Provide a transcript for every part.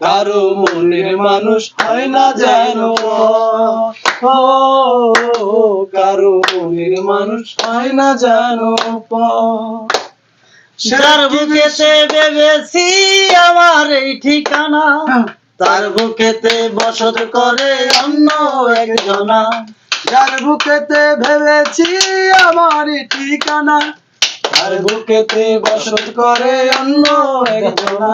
কারো মনের মানুষ হয় না যেন ও কারো মনের মানুষ হয় না যেন যার বুকেতে ভেবেছি আমার এই ঠিকানা, তার বুকেতে বসত করে অন্য একজনা। যার বুকেতে ভেবেছি আমার ঠিকানা, তার বুকেতে বসত করে অন্য একজনা।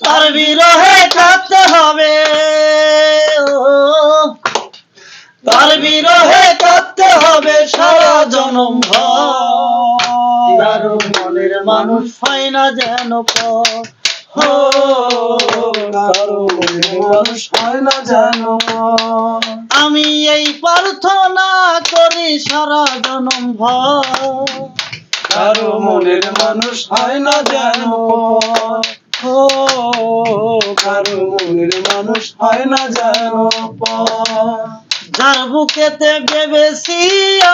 তার বিরহে কাঁদতে হবে, তার বিরহে কাঁদতে হবে সারা জনম ভর। কারো মনের মানুষ হয় না যেন পর, কারো মনের মানুষ হয় না যেন। আমি এই প্রার্থনা করি সারা জনম ভর। কারো মনের মানুষ হয় না যেন কারো মনের মানুষ হয় না যেন। যার বুকেতে ভেবেছি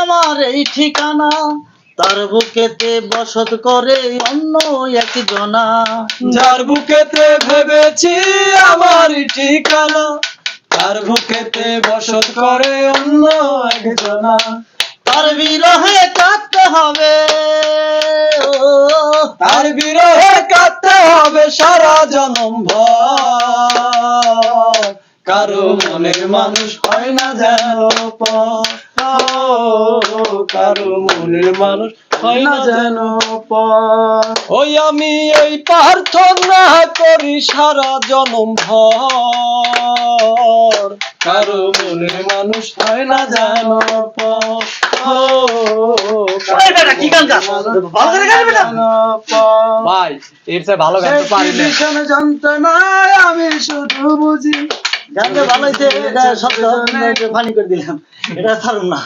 আমার এই ঠিকানা, তার বুকেতে বসত করে অন্য একজনা। যার বুকেতে ভেবেছি আমার ঠিকানা, তার বুকেতে বসত করে অন্য একজনা। তার বিরহে কাঁদতে হবে, তার বিরহে কাঁদতে হবে সারা জনম ভর। কারো মনের মানুষ হয় না যেন পর, কারো মনের মানুষ হয় না যেন পর। ওই আমি এই প্রার্থনা করি সারা জনম ভর। কারো মনের মানুষ হয় না যেন পর। কি গান গা? ভালো করে গাইবে না? ভাই এর চেয়ে ভালো গান তো পারি না। যন্ত্রণায় আমি শুধু বুঝি। গানটা ভালো হয়েছে, এটা শব্দ ফানি করে দিলাম, এটা ছাড়ুন না।